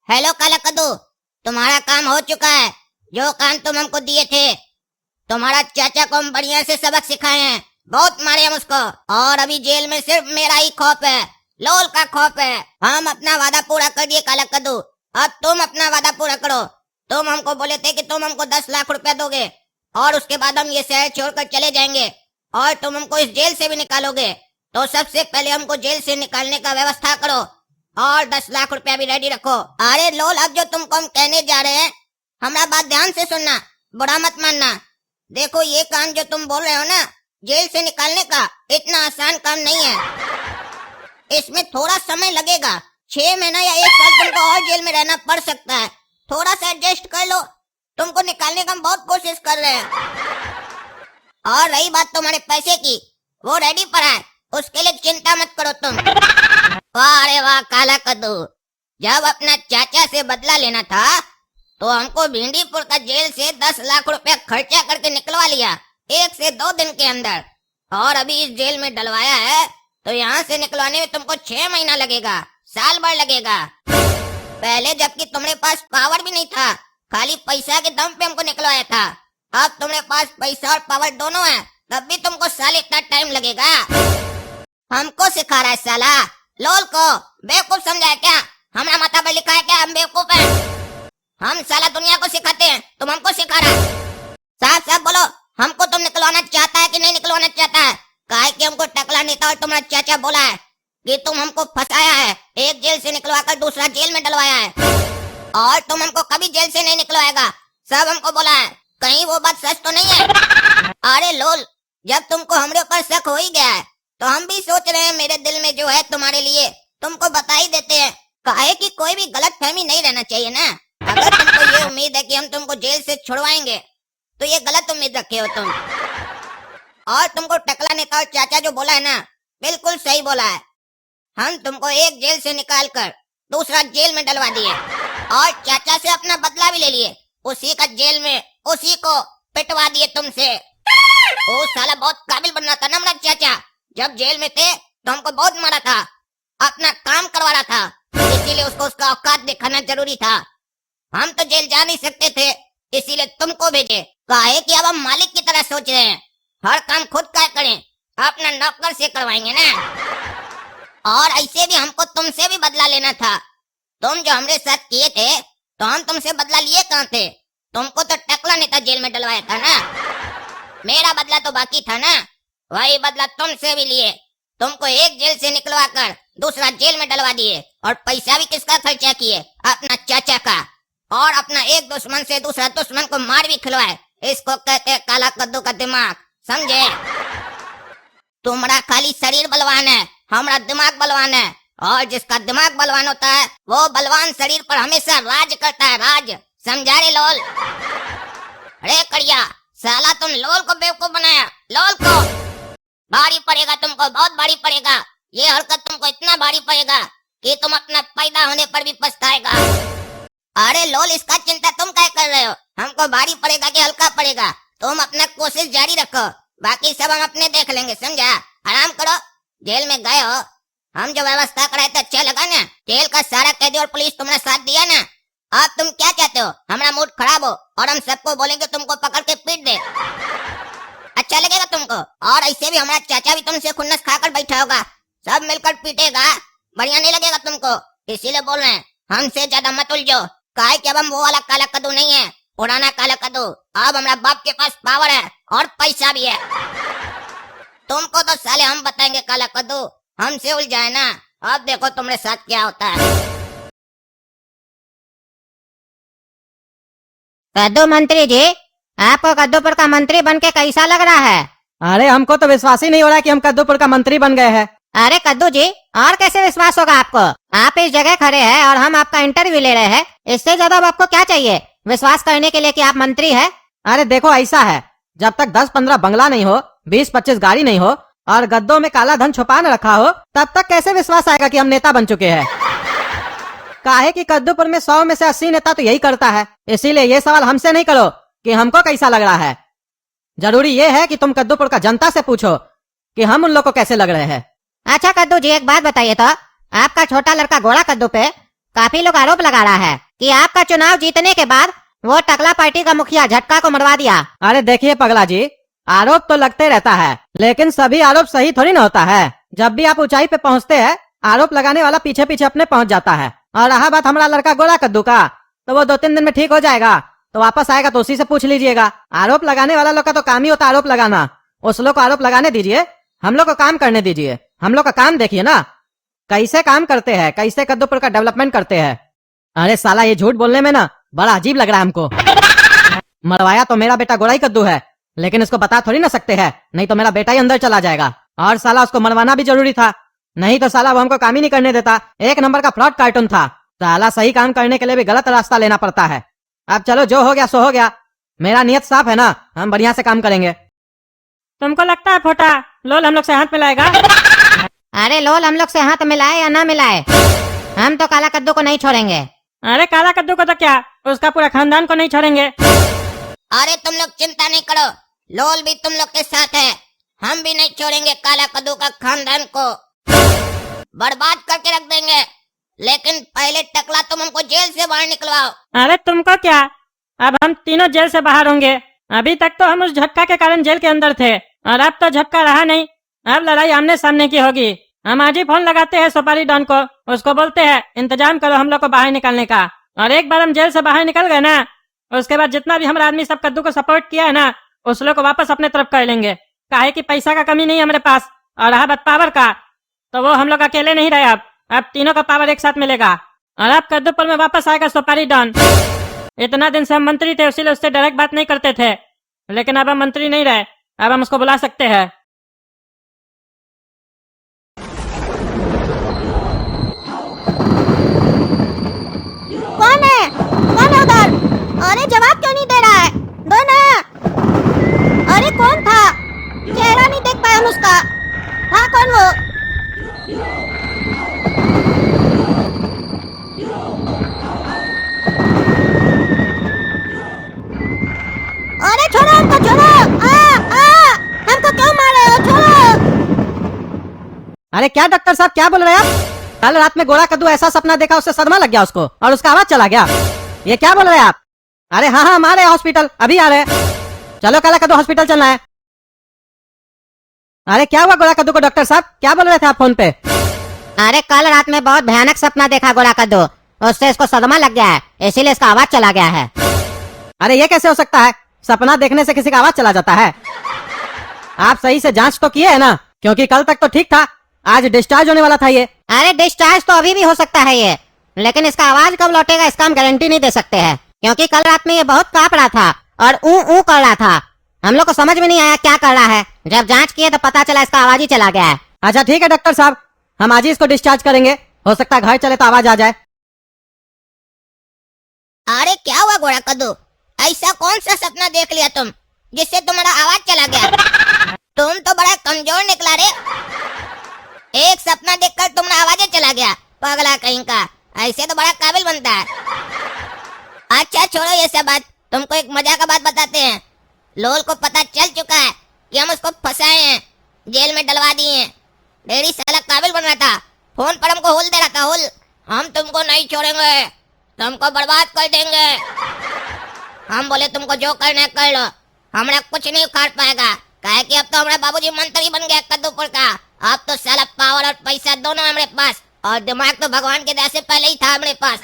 Hello काला कद्दू, तुम्हारा काम हो चुका है। जो काम तुम हमको दिए थे। तुम्हारा चाचा को हम बढ़िया से सबक सिखाए हैं, बहुत मारे हम उसको। और अभी जेल में सिर्फ मेरा ही खौफ है, लोल का खौफ है। हम अपना वादा पूरा कर दिए काला कद्दू, अब तुम अपना वादा पूरा करो। तुम हमको बोले थे कि तुम हमको 10 लाख रुपया दोगे और उसके बाद हम ये शहर छोड़कर चले जाएंगे और तुम हमको इस जेल से भी निकालोगे। तो सबसे पहले हमको जेल से निकालने का व्यवस्था करो और 10 लाख रुपया भी रेडी रखो। अरे लोल, अब जो तुमको हम कहने जा रहे हैं, हमारा बात ध्यान से सुनना, बुरा मत मानना। देखो, ये काम जो तुम बोल रहे हो ना, जेल से निकालने का, इतना आसान काम नहीं है। इसमें थोड़ा समय लगेगा, 6 महीना या 1 साल तुमको और जेल में रहना पड़ सकता है। थोड़ा सा एडजस्ट कर लो, तुमको निकालने का हम बहुत कोशिश कर रहे हैं। और रही बात तुम्हारे पैसे की, वो रेडी पड़ा है, उसके लिए चिंता मत करो तुम। वाह रे वाह काला कद्दू, जब अपना चाचा से बदला लेना था तो हमको भिंडीपुर का जेल से 10 लाख रुपया खर्चा करके निकलवा लिया 1 से 2 दिन के अंदर, और अभी इस जेल में डलवाया है तो यहाँ से निकलवाने में तुमको 6 महीना लगेगा, साल भर लगेगा। पहले जबकि तुम्हारे पास पावर भी नहीं था, खाली पैसा के दम पे हमको निकलवाया था। अब तुम्हारे पास पैसा और पावर दोनों है, तब भी तुमको साल इतना टाइम लगेगा। हमको सिखा रहा है साला, लोल को बेवकूफ समझा क्या? हमारा माथा पर लिखा है क्या हम बेवकूफ हैं? हम साला दुनिया को सिखाते हैं, तुम हमको सिखा रहा है। साफ साफ बोलो, हमको तुम निकलवाना चाहता है कि नहीं निकलवाना चाहता है? काहे कि हमको टकला नेता और तुम्हारा चाचा बोला है कि तुम हमको फंसाया है, एक जेल से निकलवाकर दूसरा जेल में डलवाया है, और तुम हमको कभी जेल से नहीं निकलवाएगा, सब हमको बोला है। कहीं वो बात सच तो नहीं है? अरे लोल, जब तुमको हमरे ऊपर शक हो ही गया है तो हम भी सोच रहे हैं मेरे दिल में जो है तुम्हारे लिए तुमको बता ही देते हैं। काहे कि कोई भी गलत फहमी नहीं रहना चाहिए ना। अगर तुमको ये उम्मीद है कि हम तुमको जेल से छुड़वाएंगे तो ये गलत उम्मीद रखे हो तुम। और तुमको टकला नेता और चाचा जो बोला है ना, बिल्कुल सही बोला है। हम तुमको एक जेल से निकाल कर दूसरा जेल में डलवा दिए और चाचा से अपना बदला भी ले लिए, उसी का जेल में उसी को पिटवा दिए तुमसे। वो साला बहुत काबिल बनना था ना हमारा चाचा, जब जेल में थे तो हमको बहुत मारा था, अपना काम करवा रहा था, इसीलिए उसको उसका औकात दिखाना जरूरी था। हम तो जेल जा नहीं सकते थे, इसीलिए तुमको भेजे। काहे कि अब हम मालिक की तरह सोच रहे हैं, हर काम खुद का करें, अपना नौकर से करवाएंगे ना। और ऐसे भी हमको तुमसे भी बदला लेना था। तुम जो हमरे साथ किए थे तो हम तुमसे बदला लिए कहाँ थे? तुमको तो टकला नेता जेल में डलवाया था ना, मेरा बदला तो बाकी था ना, वही बदला तुमसे भी लिए। तुमको एक जेल से निकलवा कर दूसरा जेल में डलवा दिए और पैसा भी किसका खर्चा किए? अपना चाचा का। और अपना एक दुश्मन से दूसरा दुश्मन को मार भी खिलवाए। इसको कहते हैं काला कद्दू का दिमाग, समझे? तुम्हारा खाली शरीर बलवान है, हमारा दिमाग बलवान है, और जिसका दिमाग बलवान होता है वो बलवान शरीर पर हमेशा राज करता है, राज। समझा रे लोल? अरे कड़िया, साला तुम लोल को बेवकूफ बनाया। लोल को भारी पड़ेगा, तुमको बहुत भारी पड़ेगा। ये हरकत तुमको इतना भारी पड़ेगा कि तुम अपना पैदा होने पर भी पछताएगा। अरे लोल, इसका चिंता तुम क्या कर रहे हो? हमको भारी पड़ेगा कि हल्का पड़ेगा, तुम अपना कोशिश जारी रखो, बाकी सब हम अपने देख लेंगे, समझा? आराम करो। जेल में गए हो, हम जो व्यवस्था कराए थे अच्छा लगा ना? जेल का सारा कैदी और पुलिस तुमने साथ दिया ना? अब तुम क्या चाहते हो? हमारा मूड खराब हो और हम सबको बोलेंगे तुमको पकड़ के पीट दे? अच्छा लगेगा तुमको? और ऐसे भी हमारा चाचा भी तुमसे खुन्नस खाकर बैठा होगा, सब मिलकर पीटेगा, बढ़िया नहीं लगेगा तुमको। इसीलिए बोल रहे हैं, हमसे ज्यादा मत उलझो। काहे कि अब हम वो वाला काला कद्दू नहीं है, पुराना काला कद्दू। अब हमारा बाप के पास पावर है और पैसा भी है। तुमको तो साले हम बताएंगे काला कद्दू, हमसे उलझाए ना। अब देखो तुम्हारे साथ क्या होता है। कद्दू मंत्री जी, आपको कद्दूपुर का मंत्री बन के कैसा लग रहा है? अरे हमको तो विश्वास ही नहीं हो रहा कि हम कद्दूपुर का मंत्री बन गए हैं। अरे कद्दू जी, और कैसे विश्वास होगा आपको? आप इस जगह खड़े हैं और हम आपका इंटरव्यू ले रहे हैं, इससे ज्यादा अब आपको क्या चाहिए विश्वास करने के लिए कि आप मंत्री हैं? अरे देखो, ऐसा है, जब तक 10-15 बंगला नहीं हो, 20-25 गाड़ी नहीं हो और गद्दों में काला धन छुपा न रखा हो, तब तक कैसे विश्वास आएगा कि हम नेता बन चुके हैं? काहे कि कद्दूपुर में 100 में से 80 नेता तो यही करता है। इसीलिए ये सवाल हमसे नहीं करो कि हमको कैसा लग रहा है। जरूरी ये है कि तुम कद्दूपुर का जनता से पूछो कि हम उन लोग को कैसे लग रहे हैं। अच्छा कद्दू जी, एक बात बताइए तो, आपका छोटा लड़का घोड़ा कद्दू पे काफी लोग आरोप लगा रहा है कि आपका चुनाव जीतने के बाद वो टकला पार्टी का मुखिया झटका को मरवा दिया। अरे देखिए पगला जी, आरोप तो लगते रहता है, लेकिन सभी आरोप सही थोड़ी ना होता है। जब भी आप ऊंचाई पे पहुंचते हैं, आरोप लगाने वाला पीछे पीछे अपने पहुंच जाता है। और रहा बात हमारा लड़का गोला कद्दू का, तो वो 2-3 दिन में ठीक हो जाएगा, तो वापस आएगा तो उसी से पूछ लीजिएगा। आरोप लगाने वाला लोग का तो काम ही होता है आरोप लगाना। उस लोग को आरोप लगाने दीजिए, हम लोग को काम करने दीजिए। हम लोग का काम देखिए ना, कैसे काम करते हैं, कैसे कद्दूपुर का डेवलपमेंट करते हैं। अरे साला ये झूठ बोलने में ना बड़ा अजीब लग रहा है हमको। मरवाया तो मेरा बेटा गोड़ा ही कद्दू है, लेकिन इसको बता थोड़ी ना सकते हैं, नहीं तो मेरा बेटा ही अंदर चला जाएगा। और साला उसको मरवाना भी जरूरी था, नहीं तो साला वो हमको काम ही नहीं करने देता। एक नंबर का फ्रॉड कार्टून था। साला सही काम करने के लिए भी गलत रास्ता लेना पड़ता है। अब चलो, जो हो गया सो हो गया। मेरा नियत साफ है ना, हम बढ़िया से काम करेंगे। तुमको लगता है फोटा लोल हम लोग से हाथ मिलाएगा? अरे लोल हम लोग से हाथ मिलाए या ना मिलाए, हम तो काला कद्दू को नहीं छोड़ेंगे। अरे काला कद्दू को तो क्या, उसका पूरा खानदान को नहीं छोड़ेंगे। अरे तुम लोग चिंता नहीं करो, लोल भी तुम लोग के साथ है। हम भी नहीं छोड़ेंगे काला कद्दू का खानदान को, बर्बाद करके रख देंगे। लेकिन पहले टकला तुम हमको जेल से बाहर निकलवाओ। अरे तुमको क्या, अब हम तीनों जेल से बाहर होंगे। अभी तक तो हम उस झटका के कारण जेल के अंदर थे, और अब तो झटका रहा नहीं। अब लड़ाई आमने सामने की होगी। हम आज ही फोन लगाते हैं सुपारी डॉन को, उसको बोलते हैं इंतजाम करो हम लोग को बाहर निकलने का। और एक बार हम जेल से बाहर निकल गए ना, उसके बाद जितना भी हमारा आदमी सब कद्दू को सपोर्ट किया है ना, उस लोग को वापस अपने तरफ कर लेंगे। काहे कि पैसा का कमी नहीं है हमारे पास, और रहा बात पावर का, तो वो हम लोग अकेले नहीं रहे। अब तीनों का पावर एक साथ मिलेगा, और अब कद्दूपुर में वापस आएगा सुपारी डॉन। इतना दिन से हम मंत्री थे, इसीलिए उससे डायरेक्ट बात नहीं करते थे, लेकिन अब हम मंत्री नहीं रहे, अब हम उसको बुला सकते हैं। कौन है उधर? अरे जवाब क्यों नहीं दे रहा है? दो ना। अरे कौन था? चेहरा नहीं देख पाया हम उसका। हाँ कौन वो? अरे छोड़ो हमको, छोड़ो। हमको क्यों मार रहे हो? छोड़ो। अरे क्या डॉक्टर साहब, क्या बोल रहे हैं आप? कल रात में गोड़ा कद्दू ऐसा सपना देखा, उससे सदमा लग गया उसको, और उसका आवाज चला गया। ये क्या बोल रहे हैं आप? अरे हाँ हम आ रहे हैं हॉस्पिटल, अभी आ रहे हैं। चलो काला कद्दू हॉस्पिटल चलना है। अरे क्या हुआ गोड़ा कद्दू को डॉक्टर साहब, क्या बोल रहे थे आप फोन पे? अरे कल रात में बहुत भयानक सपना देखा गोड़ा कद्दू, उससे इसको सदमा लग गया है, इसीलिए इसका आवाज चला गया है। अरे ये कैसे हो सकता है? सपना देखने से किसी का आवाज चला जाता है? आप सही से जांच तो किए है ना? क्योंकि कल तक तो ठीक था, आज डिस्चार्ज होने वाला था ये। अरे डिस्चार्ज तो अभी भी हो सकता है ये, लेकिन इसका आवाज कब लौटेगा इसका हम गारंटी नहीं दे सकते हैं, क्योंकि कल रात में ये बहुत कांप रहा था और ऊ कर रहा था। हम लोग को समझ में नहीं आया क्या कर रहा है। जब जांच किए तो पता चला इसका आवाज ही चला गया है। अच्छा ठीक है डॉक्टर साहब, हम आज ही इसको डिस्चार्ज करेंगे, हो सकता है घर चले तो आवाज आ जाए। अरे क्या हुआ गोड़ा कद्दू, ऐसा कौन सा सपना देख लिया तुम जिससे तुम्हारा आवाज चला गया? तुम तो बड़ा कमजोर निकला रे, एक सपना देखकर तुम्हारा आवाज चला गया, पगला कहीं का। ऐसे तो बड़ा काबिल बनता है। अच्छा छोड़ो ये सब बात, तुमको एक मजा का बात बताते हैं। लोल को पता चल चुका है कि हम उसको फंसाए हैं, जेल में डलवा दिए हैं। डेरी साला काबिल बन रहा था, फोन पर हमको हुल दे रहा था, हुल हम तुमको नहीं छोड़ेंगे, तुमको बर्बाद कर देंगे। हम बोले तुमको जो करना है कर लो, हमरा कुछ नहीं उखाड़ पाएगा, काहे कि अब तो हमारा बाबूजी मंत्री बन गया कद्दूपुर का। अब तो साला पावर और पैसा दोनों है हमारे पास, और दिमाग तो भगवान के दया से पहले ही था हमारे पास।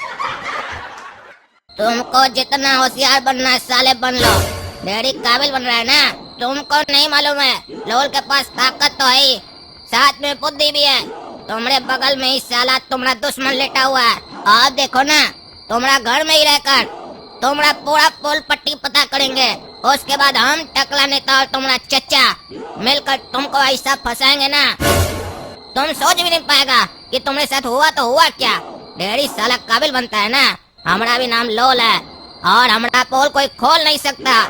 तुमको जितना होशियार बनना है साले बन लो, डेरी काबिल बन रहा है ना। तुमको नहीं मालूम है, लोल के पास ताकत तो है ही, साथ में बुद्धि भी है। तुम्हारे बगल में ही साला तुम्हारा दुश्मन लेटा हुआ है, और देखो ना तुम्हारा घर में ही रहकर तुम्हारा पूरा पोल पट्टी पता करेंगे। उसके बाद हम टकला नेता और तुम्हारा चचा मिलकर तुमको ऐसा फंसाएंगे ना, तुम सोच भी नहीं पाएगा कि तुम्हारे साथ हुआ तो हुआ क्या। डेरी साला काबिल बनता है ना, हमारा भी नाम लोल है, और हमारा पोल कोई खोल नहीं सकता।